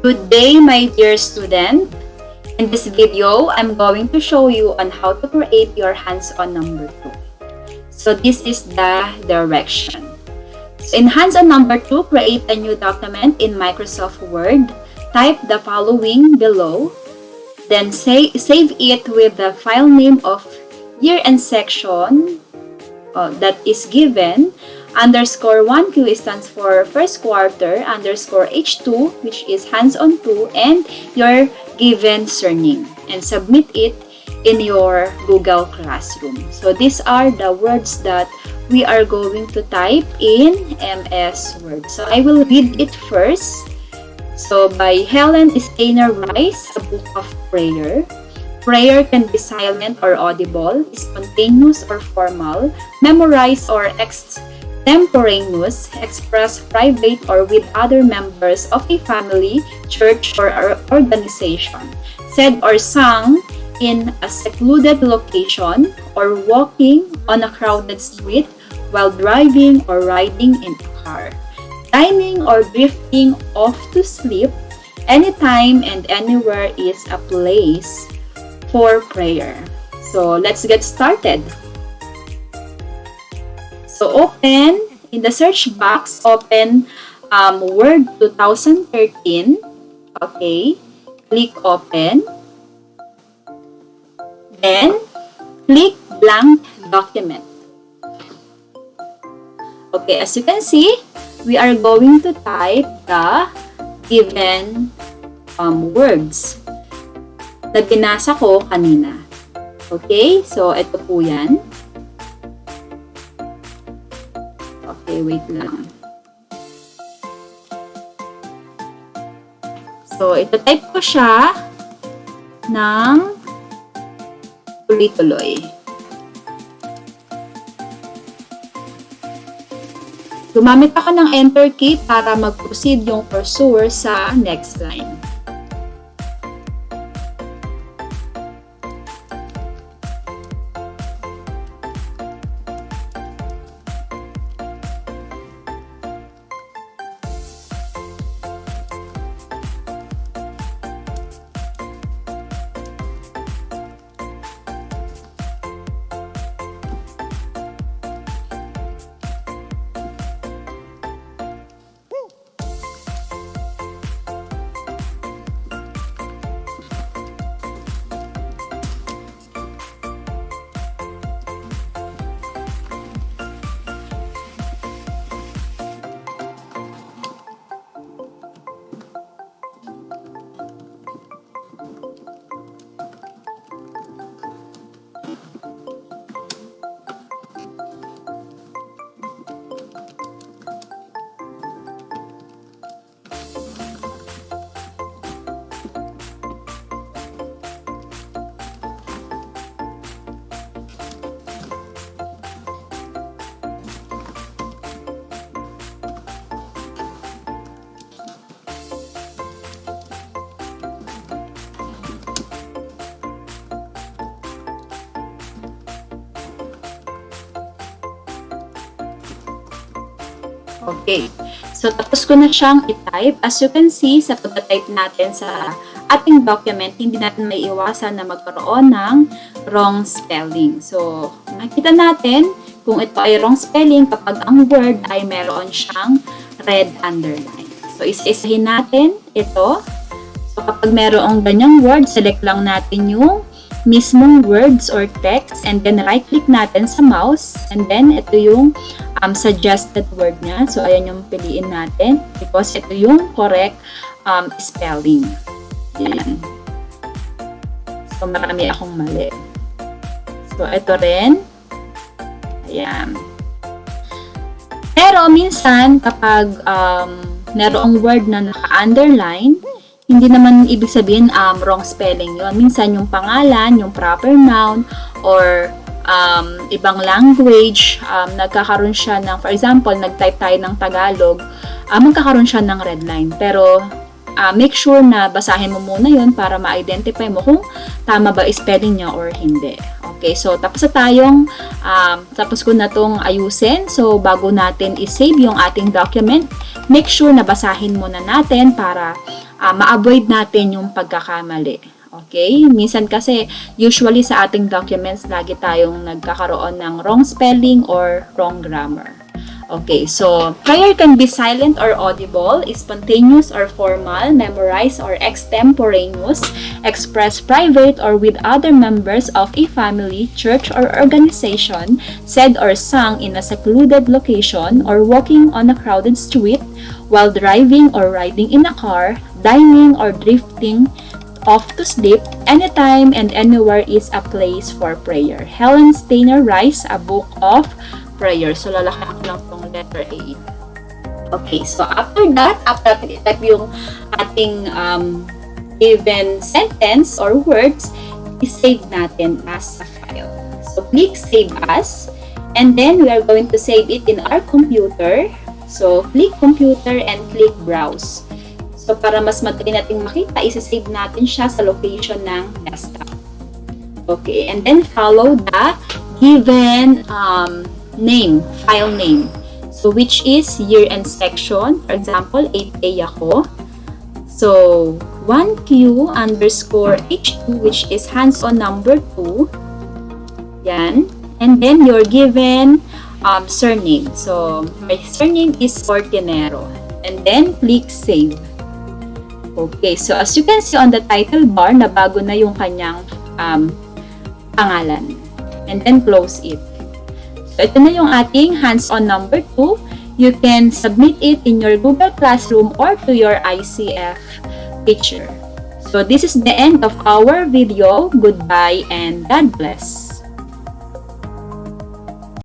Good day, my dear student. In this video, I'm going to show you on how to create your hands-on number 2. So this is the direction. So in hands-on number 2, create a new document in Microsoft Word. Type the following below. Then save it with the file name of year and section that is given. _1Q stands for first quarter, _H2, which is hands-on 2, and your given surname. And submit it in your Google Classroom. So these are the words that we are going to type in MS Word. So I will read it first. So by Helen Steiner Rice, A Book of Prayer. Prayer can be silent or audible, spontaneous or formal, memorized or extemporaneous, expressed private or with other members of a family, church, or organization, said or sung in a secluded location or walking on a crowded street while driving or riding in a car, dining or drifting off to sleep. Anytime and anywhere is a place for prayer. So let's get started. So open in the search box, open Word 2013. Okay, click open. Then click blank document. Okay, as you can see, we are going to type the given words na binasa ko kanina. Okay, so ito po yan. Okay, wait lang. So, ito type ko siya ng tuloy-tuloy. Gumamit ako ng enter key para mag-proceed yung cursor sa next line. Okay. So, tapos ko na siyang i-type. As you can see, sa pag-type natin sa ating document, hindi natin may iwasan na magkaroon ng wrong spelling. So, makikita natin kung ito ay wrong spelling kapag ang word ay meron siyang red underline. So, isa-isahin natin ito. So, kapag merong ganyang word, select lang natin yung mismong words or text and then right-click natin sa mouse and then ito yung suggested word niya. So, ayan yung piliin natin because ito yung correct spelling. Ayan. So, marami akong mali. So, ito rin. Ayan. Pero, minsan, kapag merong word na naka-underline, hindi naman ibig sabihin wrong spelling yon. Minsan yung pangalan, yung proper noun, or ibang language, nagkakaroon siya ng, for example, nag-type tayo ng Tagalog, magkakaroon siya ng red line. Pero, make sure na basahin mo muna yun para ma-identify mo kung tama ba spelling niya or hindi. Okay? Okay, so tapos ko na tong ayusin. So, bago natin i-save yung ating document, make sure na basahin muna natin para ma-avoid natin yung pagkakamali. Okay? Minsan kasi, usually sa ating documents, lagi tayong nagkakaroon ng wrong spelling or wrong grammar. Okay, so prayer can be silent or audible, spontaneous or formal, memorized or extemporaneous, expressed private or with other members of a family, church, or organization, said or sung in a secluded location or walking on a crowded street, while driving or riding in a car, dining or drifting off to sleep. Anytime and anywhere is a place for prayer. Helen Steiner Rice, A Book of Prayer. So, lalaki ko lang tong letter A. Okay, so after that, after natin i-type yung ating given sentence or words, i-save natin as a file. So, click Save As, and then we are going to save it in our computer. So, click Computer and click Browse. So, para mas madali natin makita, isi-save natin siya sa location ng desktop. Okay, and then follow the given name, file name. So, which is year and section. For example, 8A ako. So, 1Q_H2, which is hands-on number 2. Yan. And then, your given surname. So, my surname is Fortinero. And then, click Save. Okay. So, as you can see on the title bar, nabago na yung kanyang pangalan. And then, close it. So, ito na yung ating hands-on number 2. You can submit it in your Google Classroom or to your ICF teacher. So, this is the end of our video. Goodbye and God bless.